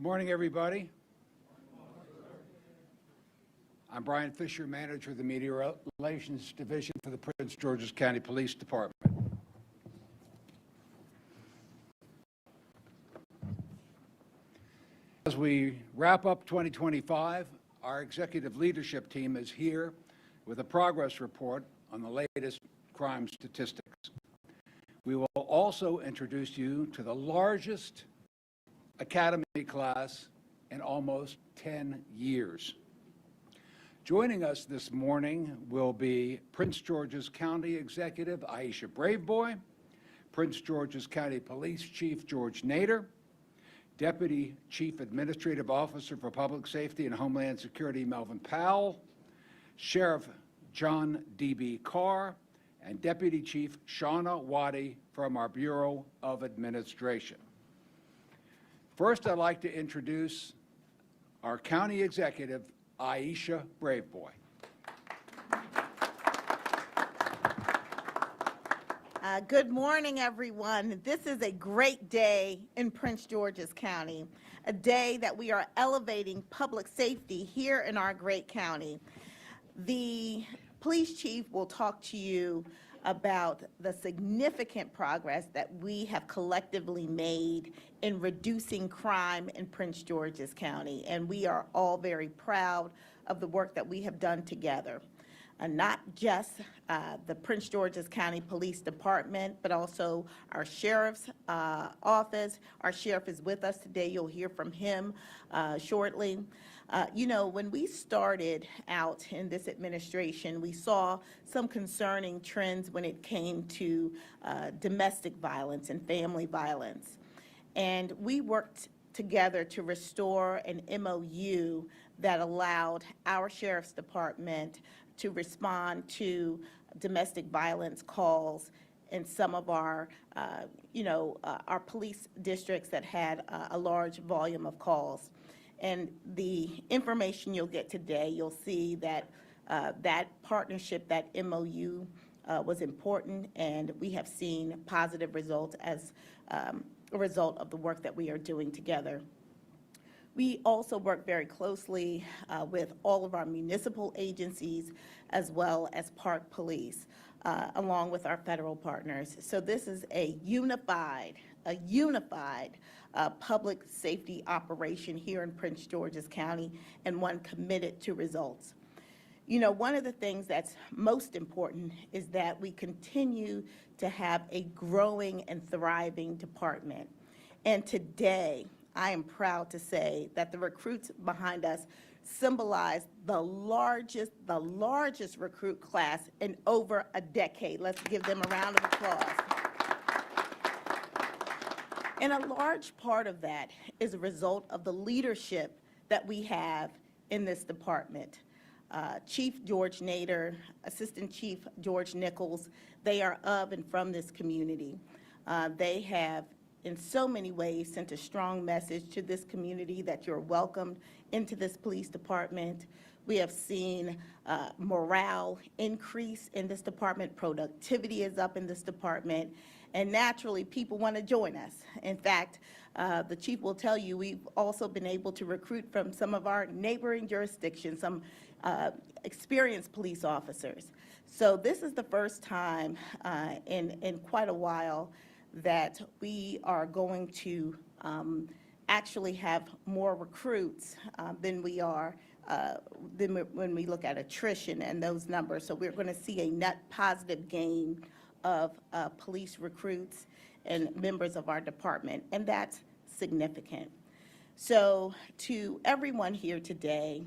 Good morning, everybody. I'm Brian Fisher, Manager of the Media Relations Division for the Prince George's County Police Department. As we wrap up 2025, our executive leadership team is here with a progress report on the latest crime statistics. We will also introduce you to the largest academy class in almost 10 years. Joining us this morning will be Prince George's County Executive Aisha Braveboy, Prince George's County Police Chief George Nader, Deputy Chief Administrative Officer for Public Safety and Homeland Security Melvin Powell, Sheriff John D.B. Carr, and Deputy Chief Shauna Waddy from our Bureau of Administration. First, I'd like to introduce our County Executive, Aisha Braveboy. Good morning, everyone. This is a great day in Prince George's County, a day that we are elevating public safety here in our great county. The police chief will talk to you about the significant progress that we have collectively made in reducing crime in Prince George's County, and we are all very proud of the work that we have done together. Not just the Prince George's County Police Department, but also our Sheriff's Office. Our Sheriff is with us today. You'll hear from him shortly. You know, when we started out in this administration, we saw some concerning trends when it came to domestic violence and family violence. And we worked together to restore an MOU that allowed our Sheriff's Department to respond to domestic violence calls in some of our, our police districts that had a large volume of calls. And the information you'll get today, you'll see that that partnership, that MOU was important, and we have seen positive results as a result of the work that we are doing together. We also work very closely with all of our municipal agencies as well as Park Police, along with our federal partners. So this is a unified public safety operation here in Prince George's County, and one committed to results. You know, one of the things that's most important is that we continue to have a growing and thriving department. And today, I am proud to say that the recruits behind us symbolize the largest recruit class in over a decade. Let's give them a round of applause. And a large part of that is a result of the leadership that we have in this department. Chief George Nader, Assistant Chief George Nichols, they are of and from this community. They have in so many ways sent a strong message to this community that you're welcomed into this police department. We have seen morale increase in this department, productivity is up in this department, and naturally people want to join us. In fact, the chief will tell you we've also been able to recruit from some of our neighboring jurisdictions, some experienced police officers. So this is the first time in quite a while that we are going to actually have more recruits than we are when we look at attrition and those numbers. So we're going to see a net positive gain of police recruits and members of our department, and that's significant. So to everyone here today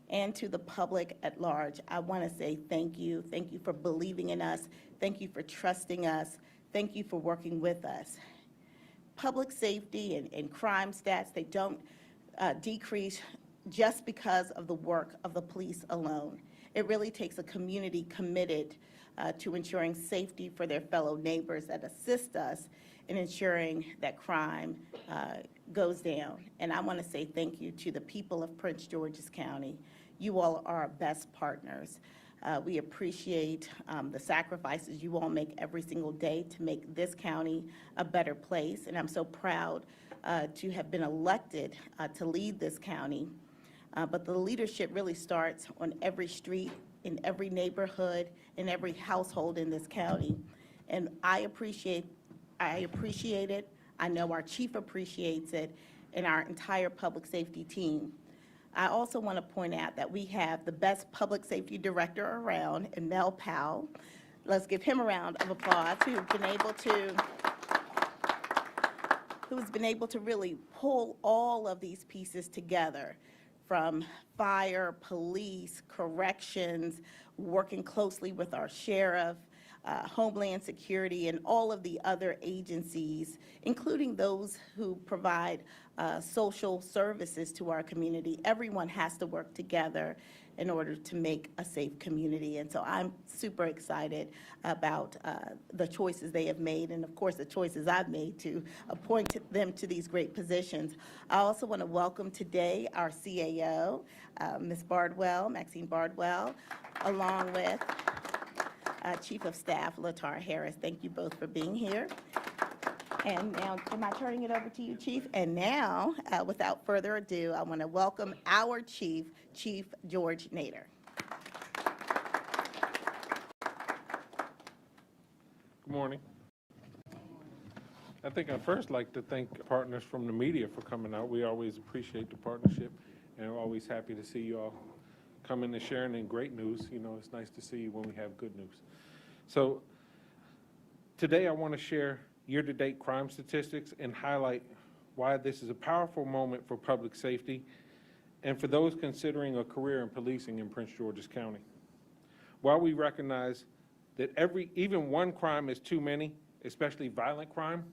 and to the public at large, I want to say thank you. Thank you for believing in us. Thank you for trusting us. Thank you for working with us. Public safety and crime stats, they don't decrease just because of the work of the police alone. It really takes a community committed to ensuring safety for their fellow neighbors that assist us in ensuring that crime goes down. And I want to say thank you to the people of Prince George's County. You all are our best partners. We appreciate the sacrifices you all make every single day to make this county a better place, and I'm so proud to have been elected to lead this county. But the leadership really starts on every street, in every neighborhood, in every household in this county. And I appreciate it. I know our chief appreciates it, and our entire public safety team. I also want to point out that we have the best public safety director around, in Mel Powell. Let's give him a round of applause, who's been able to really pull all of these pieces together, from fire, police, corrections, working closely with our sheriff, Homeland Security, and all of the other agencies, including those who provide social services to our community. Everyone has to work together in order to make a safe community. And so I'm super excited about the choices they have made, and of course the choices I've made to appoint them to these great positions. I also want to welcome today our CAO, Ms. Bardwell, Maxine Bardwell, along with Chief of Staff Latar Harris. Thank you both for being here. And now, am I turning it over to you, Chief? And now, without further ado, I want to welcome our Chief, Chief George Nader. Good morning. I think I'd first like to thank partners from the media for coming out. We always appreciate the partnership, and we're always happy to see you all coming and sharing in great news. You know, it's nice to see you when we have good news. So today I want to share year-to-date crime statistics and highlight why this is a powerful moment for public safety and for those considering a career in policing in Prince George's County. While we recognize that even one crime is too many, especially violent crime,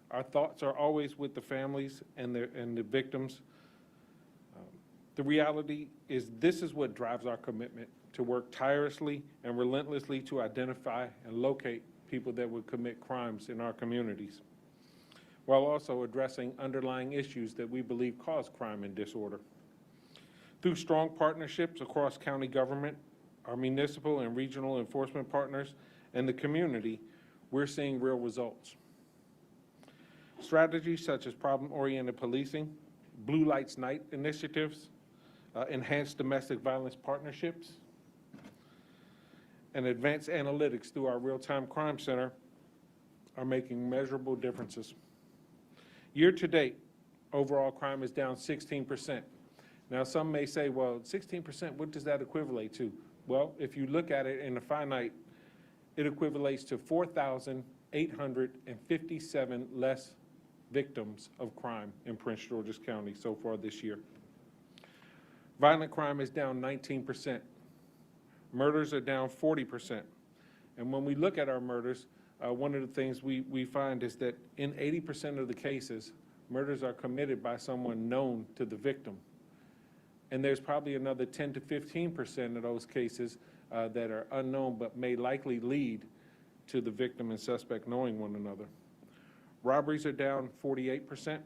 our thoughts are always with the families and the victims. The reality is this is what drives our commitment to work tirelessly and relentlessly to identify and locate people that would commit crimes in our communities, while also addressing underlying issues that we believe cause crime and disorder. Through strong partnerships across county government, our municipal and regional enforcement partners, and the community, we're seeing real results. Strategies such as problem-oriented policing, Blue Lights Night initiatives, enhanced domestic violence partnerships, and advanced analytics through our real-time crime center are making measurable differences. Year to date, overall crime is down 16%. Now, some may say, well, 16%, what does that equivalent to? Well, if you look at it in the finite, it equivalates to 4,857 less victims of crime in Prince George's County so far this year. Violent crime is down 19%. Murders are down 40%. And when we look at our murders, one of the things we find is that in 80% of the cases, murders are committed by someone known to the victim. And there's probably another 10 to 15% of those cases that are unknown but may likely lead to the victim and suspect knowing one another. Robberies are down 48%.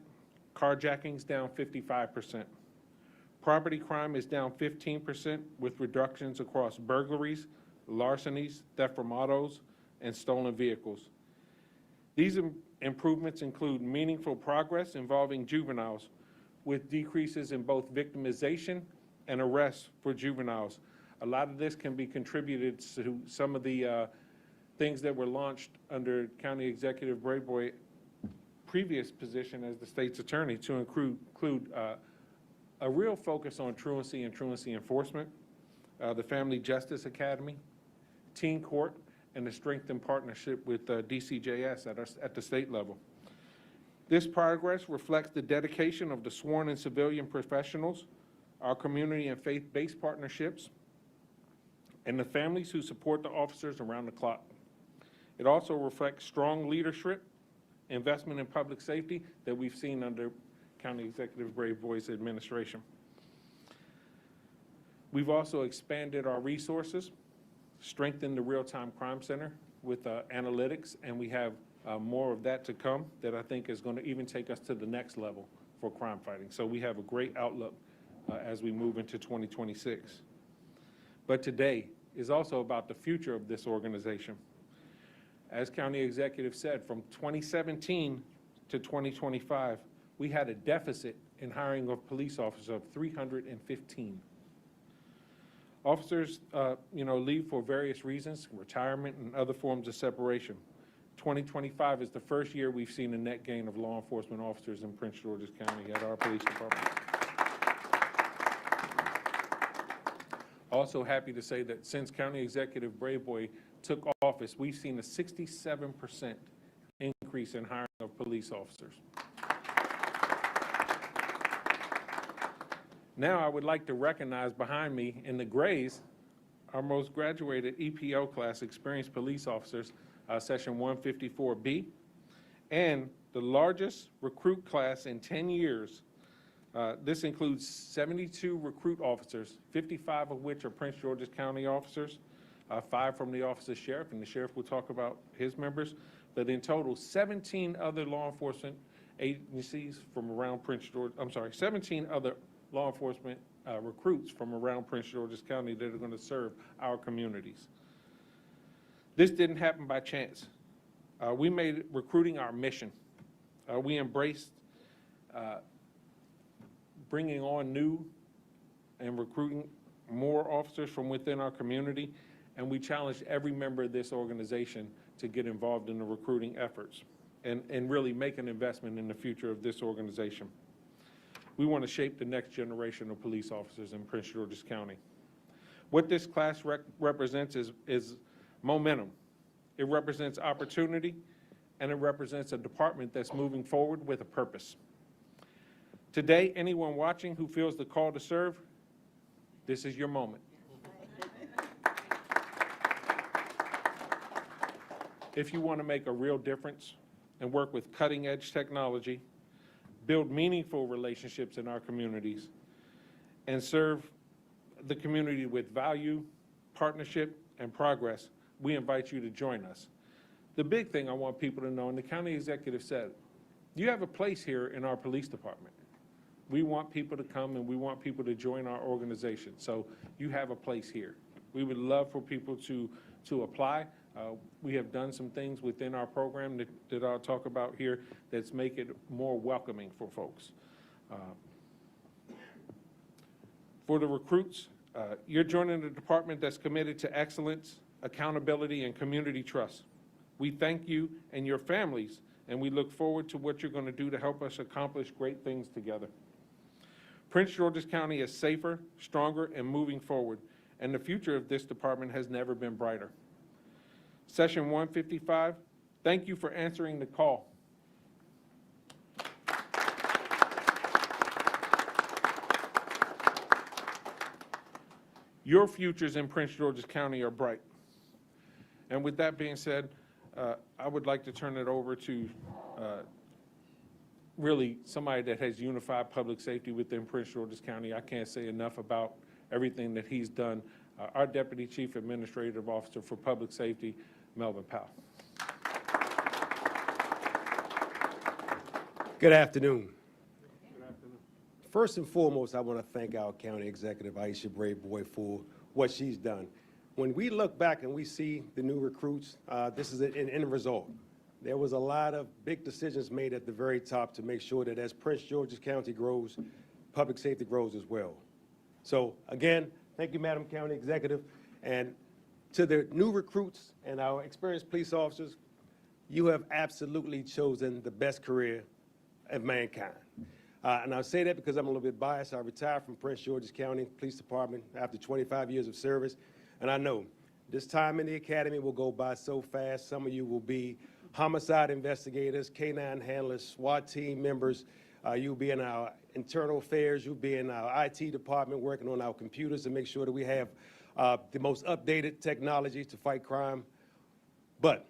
Carjackings down 55%. Property crime is down 15% with reductions across burglaries, larcenies, theft from autos, and stolen vehicles. These improvements include meaningful progress involving juveniles with decreases in both victimization and arrests for juveniles. A lot of this can be contributed to some of the things that were launched under County Executive Braveboy previous position as the state's attorney to include a real focus on truancy and truancy enforcement, the Family Justice Academy, Teen Court, and the strengthened partnership with DCJS at the state level. This progress reflects the dedication of the sworn and civilian professionals, our community and faith-based partnerships, and the families who support the officers around the clock. It also reflects strong leadership, investment in public safety that we've seen under County Executive Braveboy's administration. We've also expanded our resources, strengthened the real-time crime center with analytics, and we have more of that to come that I think is going to even take us to the next level for crime fighting. So we have a great outlook as we move into 2026. But today is also about the future of this organization. As County Executive said, from 2017 to 2025, we had a deficit in hiring of police officers of 315. Officers, leave for various reasons, retirement and other forms of separation. 2025 is the first year we've seen a net gain of law enforcement officers in Prince George's County at our police department. Also happy to say that since County Executive Braveboy took office, we've seen a 67% increase in hiring of police officers. Now I would like to recognize behind me in the grays our most graduated EPO class experienced police officers, Session 154B, and the largest recruit class in 10 years. This includes 72 recruit officers, 55 of which are Prince George's County officers, 5 from the Office of Sheriff, and the Sheriff will talk about his members, but in total, 17 other law enforcement agencies from around 17 other law enforcement recruits from around Prince George's County that are going to serve our communities. This didn't happen by chance. We made recruiting our mission. We embraced bringing on new and recruiting more officers from within our community, and we challenged every member of this organization to get involved in the recruiting efforts and really make an investment in the future of this organization. We want to shape the next generation of police officers in Prince George's County. What this class represents is momentum. It represents opportunity, and it represents a department that's moving forward with a purpose. Today, anyone watching who feels the call to serve, this is your moment. If you want to make a real difference and work with cutting-edge technology, build meaningful relationships in our communities, and serve the community with value, partnership, and progress, we invite you to join us. The big thing I want people to know, and the county executive said, you have a place here in our police department. We want people to come and we want people to join our organization. So you have a place here. We would love for people to apply. We have done some things within our program that I'll talk about here that's make it more welcoming for folks. For the recruits, you're joining a department that's committed to excellence, accountability, and community trust. We thank you and your families, and we look forward to what you're going to do to help us accomplish great things together. Prince George's County is safer, stronger, and moving forward, and the future of this department has never been brighter. Session 155, thank you for answering the call. Your futures in Prince George's County are bright. And with that being said, I would like to turn it over to really somebody that has unified public safety within Prince George's County. I can't say enough about everything that he's done. Our Deputy Chief Administrative Officer for Public Safety, Melvin Powell. Good afternoon. Good afternoon. First and foremost, I want to thank our County Executive Aisha Braveboy for what she's done. When we look back and we see the new recruits, this is an end result. There was a lot of big decisions made at the very top to make sure that as Prince George's County grows, public safety grows as well. So again, thank you, Madam County Executive. And to the new recruits and our experienced police officers, you have absolutely chosen the best career of mankind. And I say that because I'm a little bit biased. I retired from Prince George's County Police Department after 25 years of service. And I know this time in the academy will go by so fast. Some of you will be homicide investigators, K-9 handlers, SWAT team members. You'll be in our internal affairs. You'll be in our IT department working on our computers to make sure that we have the most updated technology to fight crime. But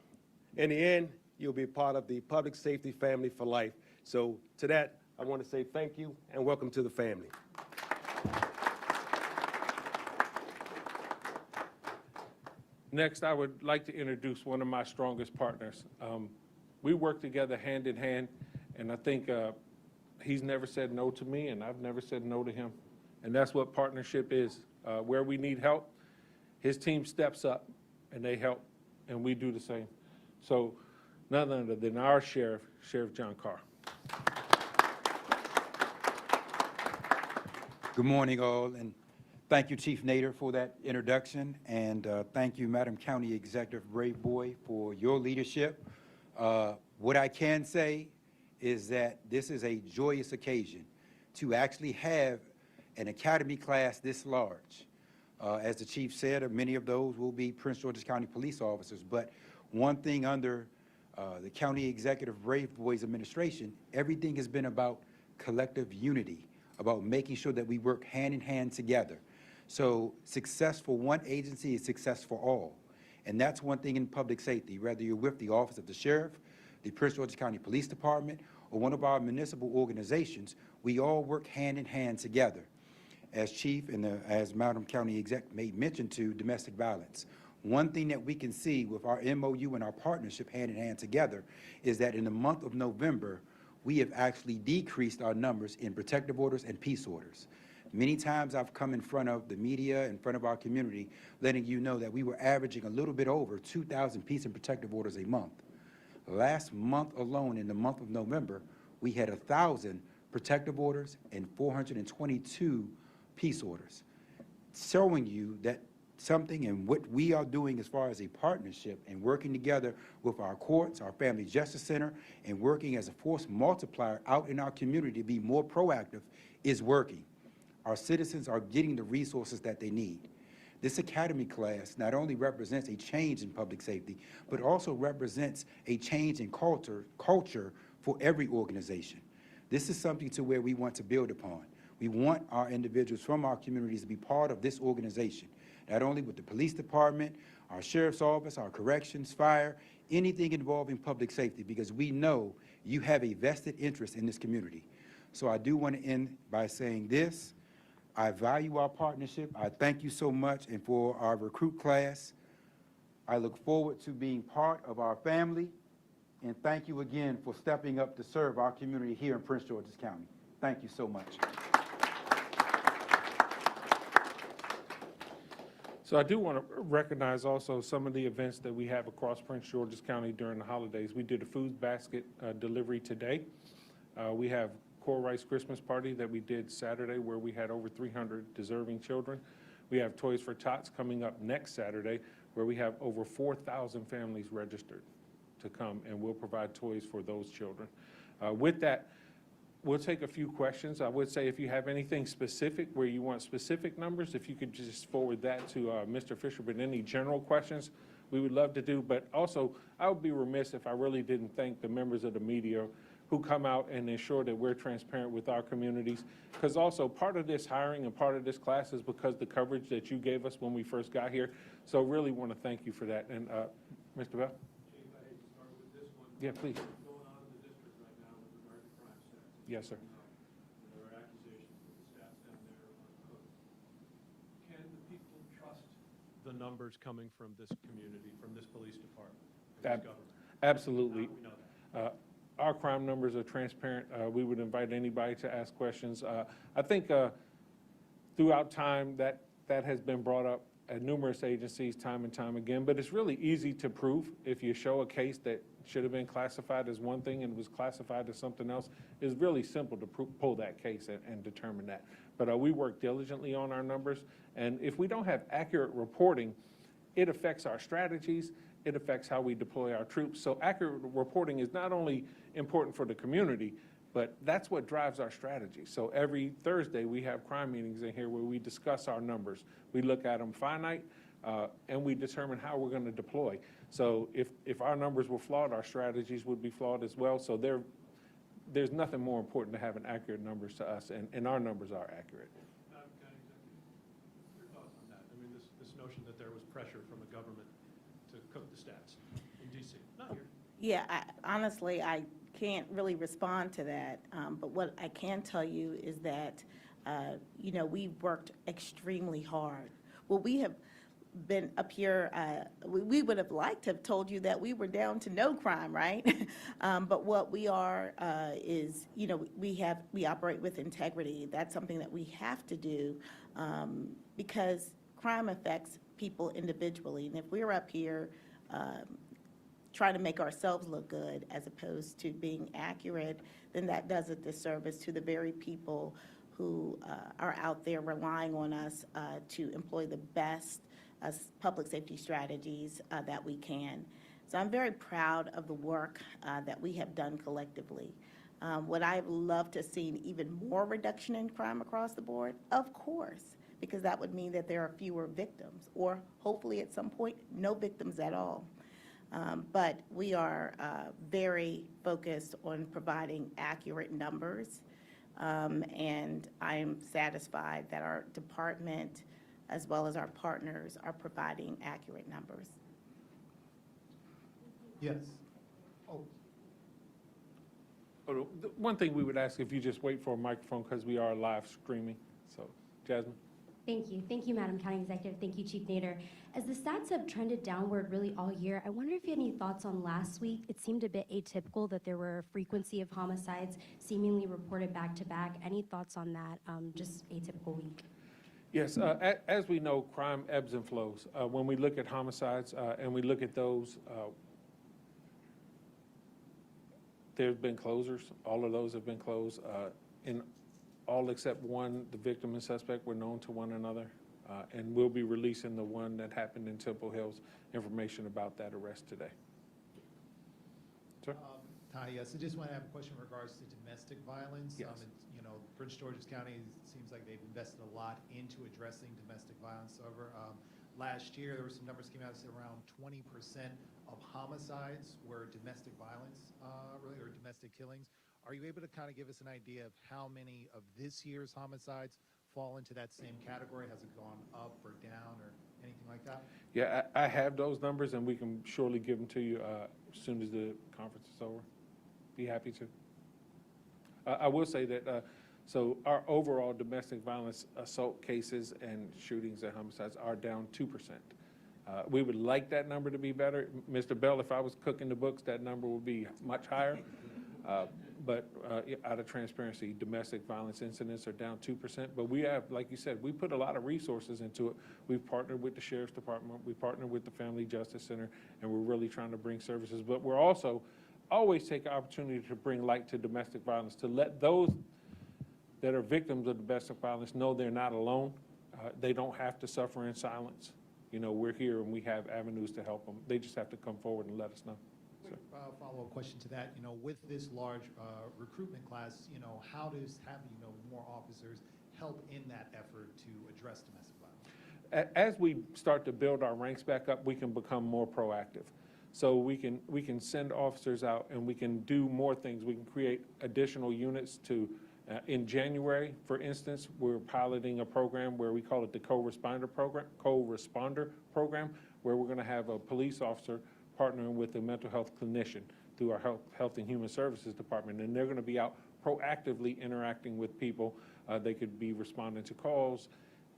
in the end, you'll be part of the public safety family for life. So to that, I want to say thank you and welcome to the family. Next, I would like to introduce one of my strongest partners. We work together hand in hand, and I think he's never said no to me, and I've never said no to him. And that's what partnership is. Where we need help, his team steps up, and they help, and we do the same. So none other than our sheriff, Sheriff John Carr. Good morning, all, and thank you, Chief Nader, for that introduction, and thank you, Madam County Executive Braveboy, for your leadership. What I can say is that this is a joyous occasion to actually have an academy class this large. As the chief said, many of those will be Prince George's County police officers, but one thing under the County Executive Braveboy's administration, everything has been about collective unity, about making sure that we work hand in hand together. So success for one agency is success for all. And that's one thing in public safety, whether you're with the Office of the Sheriff, the Prince George's County Police Department, or one of our municipal organizations, we all work hand in hand together. As Chief and as Madam County Exec made mention to domestic violence, one thing that we can see with our MOU and our partnership hand in hand together is that in the month of November, we have actually decreased our numbers in protective orders and peace orders. Many times I've come in front of the media, in front of our community, letting you know that we were averaging a little bit over 2,000 peace and protective orders a month. Last month alone, in the month of November, we had 1,000 protective orders and 422 peace orders, showing you that something and what we are doing as far as a partnership and working together with our courts, our Family Justice Center, and working as a force multiplier out in our community to be more proactive is working. Our citizens are getting the resources that they need. This academy class not only represents a change in public safety, but also represents a change in culture for every organization. This is something to where we want to build upon. We want our individuals from our communities to be part of this organization, not only with the police department, our sheriff's office, our corrections, fire, anything involving public safety, because we know you have a vested interest in this community. So I do want to end by saying this. I value our partnership. I thank you so much. And for our recruit class, I look forward to being part of our family. And thank you again for stepping up to serve our community here in Prince George's County. Thank you so much. So I do want to recognize also some of the events that we have across Prince George's County during the holidays. We did a food basket delivery today. We have Core Rice Christmas Party that we did Saturday, where we had over 300 deserving children. We have Toys for Tots coming up next Saturday, where we have over 4,000 families registered to come, and we'll provide toys for those children. With that, we'll take a few questions. I would say if you have anything specific where you want specific numbers, if you could just forward that to Mr. Fisher, but any general questions we would love to do. But also, I would be remiss if I really didn't thank the members of the media who come out and ensure that we're transparent with our communities. Because also part of this hiring and part of this class is because the coverage that you gave us when we first got here. So really want to thank you for that. And Mr. Bell? Chief, I hate to start with this one. Yeah, please. What's going on in the district right now with regard to crime stats? Yes, sir. There are accusations that the stats down there are uncooked. Can the people trust the numbers coming from this community, from this police department, from this government? Absolutely. We know that. Our crime numbers are transparent. We would invite anybody to ask questions. I think throughout time that has been brought up at numerous agencies time and time again, but it's really easy to prove if you show a case that should have been classified as one thing and was classified as something else. It's really simple to pull that case and determine that. But we work diligently on our numbers, and if we don't have accurate reporting, it affects our strategies. It affects how we deploy our troops. So accurate reporting is not only important for the community, but that's what drives our strategy. So every Thursday, we have crime meetings in here where we discuss our numbers. We look at them finite, and we determine how we're going to deploy. So if our numbers were flawed, our strategies would be flawed as well. So there's nothing more important to having accurate numbers to us, and our numbers are accurate. County Executive, your thoughts on that? I mean, this notion that there was pressure from the government to cook the stats in D.C., not here. Yeah, honestly, I can't really respond to that. But what I can tell you is that, we've worked extremely hard. Well, we have been up here, we would have liked to have told you that we were down to no crime, right? But what we are is, we operate with integrity. That's something that we have to do because crime affects people individually. And if we're up here trying to make ourselves look good as opposed to being accurate, then that does a disservice to the very people who are out there relying on us to employ the best public safety strategies that we can. So I'm very proud of the work that we have done collectively. Would I have loved to have seen even more reduction in crime across the board? Of course, because that would mean that there are fewer victims, or hopefully at some point, no victims at all. But we are very focused on providing accurate numbers, and I am satisfied that our department, as well as our partners, are providing accurate numbers. Yes. Oh, The one thing we would ask if you just wait for a microphone because we are live streaming. So, Jasmine. Thank you. Thank you, Madam County Executive. Thank you, Chief Nader. As the stats have trended downward really all year, I wonder if you had any thoughts on last week. It seemed a bit atypical that there were a frequency of homicides seemingly reported back to back. Any thoughts on that? Just atypical week. Yes, as we know, crime ebbs and flows. When we look at homicides and we look at those, there's been closures. All of those have been closed. In all except one, the victim and suspect were known to one another. And we'll be releasing the one that happened in Temple Hills, information about that arrest today. Sir? Hi, yes, I just want to have a question in regards to domestic violence. Yes. You know, Prince George's County, it seems like they've invested a lot into addressing domestic violence. However, last year, there were some numbers came out that said around 20% of homicides were domestic violence, really, or domestic killings. Are you able to kind of give us an idea of how many of this year's homicides fall into that same category? Has it gone up or down or anything like that? Yeah, I have those numbers, and we can surely give them to you as soon as the conference is over. Be happy to. I will say that, so our overall domestic violence assault cases and shootings and homicides are down 2%. We would like that number to be better. Mr. Bell, if I was cooking the books, that number would be much higher. But out of transparency, domestic violence incidents are down 2%. But we have, like you said, we put a lot of resources into it. We've partnered with the Sheriff's Department. We partnered with the Family Justice Center, and we're really trying to bring services. But we're also always take an opportunity to bring light to domestic violence, to let those that are victims of domestic violence know they're not alone. They don't have to suffer in silence. You know, we're here and we have avenues to help them. They just have to come forward and let us know. Follow-up question to that, you know, with this large recruitment class, you know, how does having, you know, more officers help in that effort to address domestic violence? As we start to build our ranks back up, we can become more proactive. So we can send officers out and we can do more things. We can create additional units to, in January, for instance, we're piloting a program where we call it the co-responder program, where we're going to have a police officer partnering with a mental health clinician through our Health and Human Services Department, and they're going to be out proactively interacting with people. They could be responding to calls.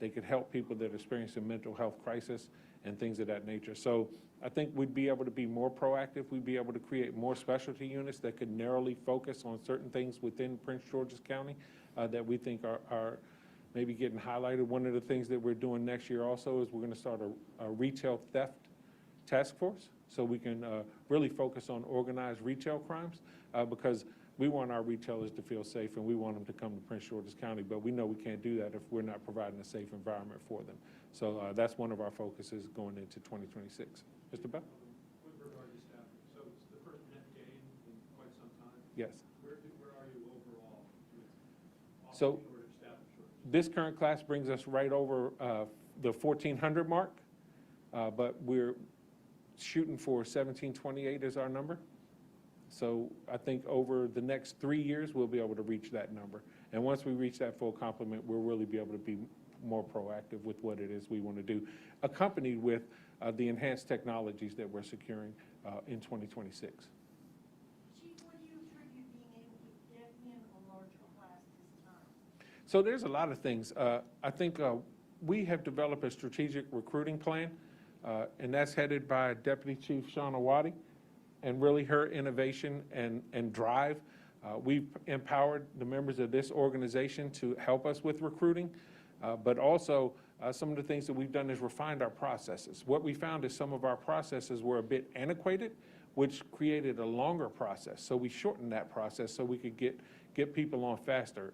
They could help people that are experiencing mental health crisis and things of that nature. So I think we'd be able to be more proactive. We'd be able to create more specialty units that could narrowly focus on certain things within Prince George's County that we think are maybe getting highlighted. One of the things that we're doing next year also is we're going to start a retail theft task force, so we can really focus on organized retail crimes because we want our retailers to feel safe and we want them to come to Prince George's County, but we know we can't do that if we're not providing a safe environment for them. So that's one of our focuses going into 2026. Mr. Bell? With regard to staffing, so it's the first net gain in quite some time. Yes. Where are you overall with So shortage, staffing shortage? this current class brings us right over the 1,400 mark, but we're shooting for 1,728 is our number. So I think over the next 3 years, we'll be able to reach that number. And once we reach that full complement, we'll really be able to be more proactive with what it is we want to do, accompanied with the enhanced technologies that we're securing in 2026. Chief, what do you attribute being able to get in a larger class this time? So there's a lot of things. I think we have developed a strategic recruiting plan, and that's headed by Deputy Chief Shauna Waddy, and really her innovation and drive. We've empowered the members of this organization to help us with recruiting, but also some of the things that we've done is refined our processes. What we found is some of our processes were a bit antiquated. which created a longer process. So we shortened that process so we could get people on faster.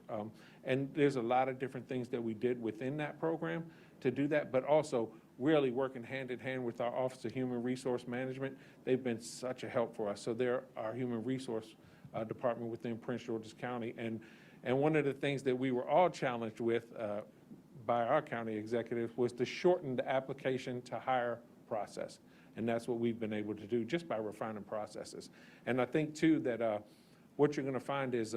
And there's a lot of different things that we did within that program to do that, but also really working hand in hand with our Office of Human Resource Management. They've been such a help for us. So they're our human resource department within Prince George's County. And one of the things that we were all challenged with by our county executives was to shorten the application to hire process. And that's what we've been able to do just by refining processes. And I think too that what you're gonna find is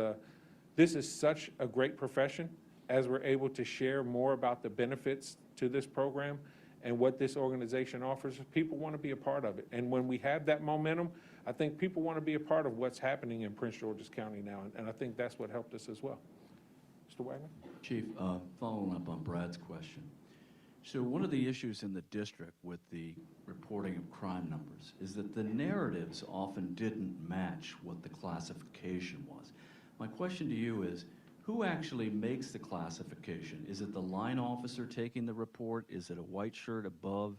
this is such a great profession as we're able to share more about the benefits to this program and what this organization offers. People want to be a part of it. And when we have that momentum, I think people want to be a part of what's happening in Prince George's County now. And I think that's what helped us as well. Mr. Wagner? Chief, following up on Brad's question. So one of the issues in the district with the reporting of crime numbers is that the narratives often didn't match what the classification was. My question to you is, who actually makes the classification? Is it the line officer taking the report? Is it a white shirt above?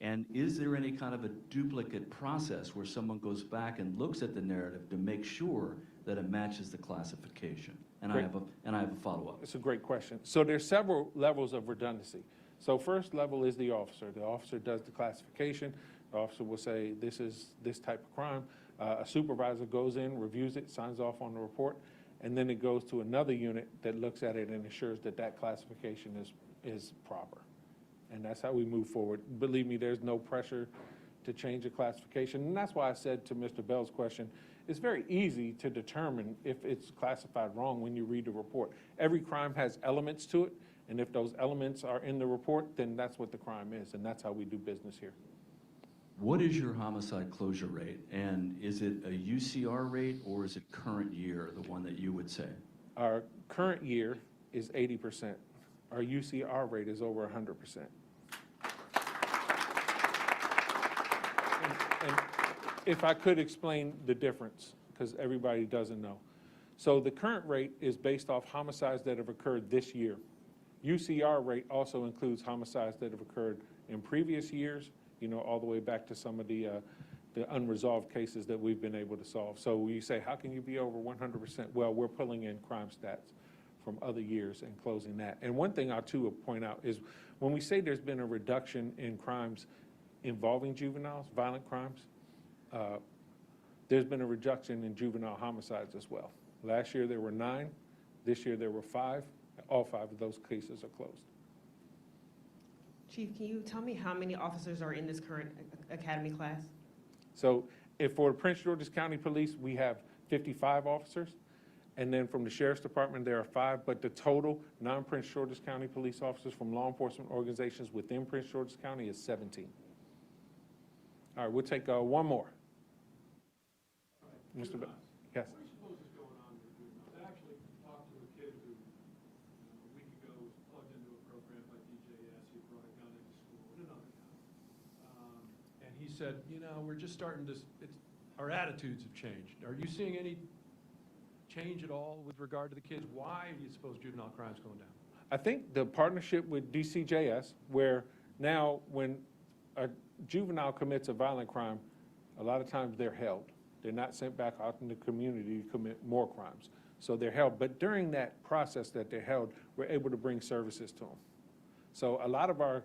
And is there any kind of a duplicate process where someone goes back and looks at the narrative to make sure that it matches the classification? And I have a follow-up. It's a great question. So there's several levels of redundancy. So first level is the officer. The officer does the classification. The officer will say, this is this type of crime. A supervisor goes in, reviews it, signs off on the report, and then it goes to another unit that looks at it and ensures that that classification is proper. And that's how we move forward. Believe me, there's no pressure to change the classification. And that's why I said to Mr. Bell's question, it's very easy to determine if it's classified wrong when you read the report. Every crime has elements to it, and if those elements are in the report, then that's what the crime is, and that's how we do business here. What is your homicide closure rate? And is it a UCR rate or is it current year, the one that you would say? Our current year is 80%. Our UCR rate is over 100%. And if I could explain the difference, because everybody doesn't know. So the current rate is based off homicides that have occurred this year. UCR rate also includes homicides that have occurred in previous years, you know, all the way back to some of the unresolved cases that we've been able to solve. So you say, how can you be over 100%? Well, we're pulling in crime stats from other years and closing that. And one thing I too will point out is when we say there's been a reduction in crimes involving juveniles, violent crimes, there's been a reduction in juvenile homicides as well. Last year there were 9, this year there were 5. All 5 of those cases are closed. Chief, can you tell me how many officers are in this current academy class? So if for Prince George's County Police, we have 55 officers. And then from the Sheriff's Department, there are 5, but the total non-Prince George's County police officers from law enforcement organizations within Prince George's County is 17. All right, we'll take one more. Mr. Bell, yes. What do you suppose is going on with juveniles? I actually talked to a kid who, a week ago, was plugged into a program by DJS. He brought a gun into school and another gun. And he said, you know, we're just starting to, our attitudes have changed. Are you seeing any change at all with regard to the kids? Why do you suppose juvenile crime's going down? I think the partnership with DCJS, where now when a juvenile commits a violent crime, a lot of times they're held. They're not sent back out in the community to commit more crimes. So they're held. But during that process that they're held, we're able to bring services to them. So a lot of our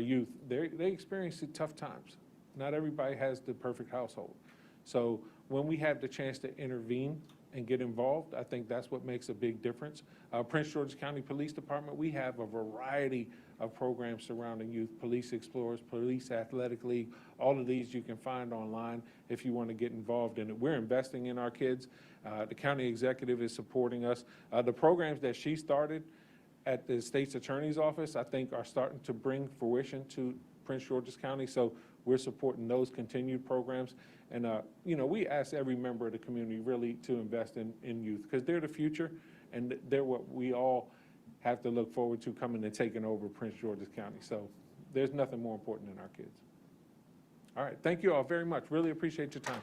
youth, they experience tough times. Not everybody has the perfect household. So when we have the chance to intervene and get involved, I think that's what makes a big difference. Prince George's County Police Department, we have a variety of programs surrounding youth. Police Explorers, Police Athletic League, all of these you can find online if you want to get involved in it. We're investing in our kids. The county executive is supporting us. The programs that she started at the state's attorney's office, I think are starting to bring fruition to Prince George's County. So we're supporting those continued programs. And, you know, we ask every member of the community really to invest in youth because they're the future and they're what we all have to look forward to coming and taking over Prince George's County. So there's nothing more important than our kids. All right, thank you all very much. Really appreciate your time.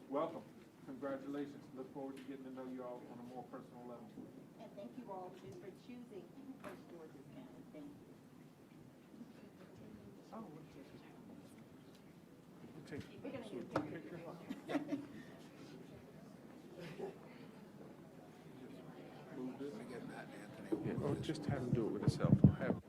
Welcome. Congratulations. Look forward to getting to know you all on a more personal level. And thank you all for choosing Prince George's County. Thank you. take a picture? Let me get Matt and Anthony. Yeah, or just have him do it with his cell phone. Have him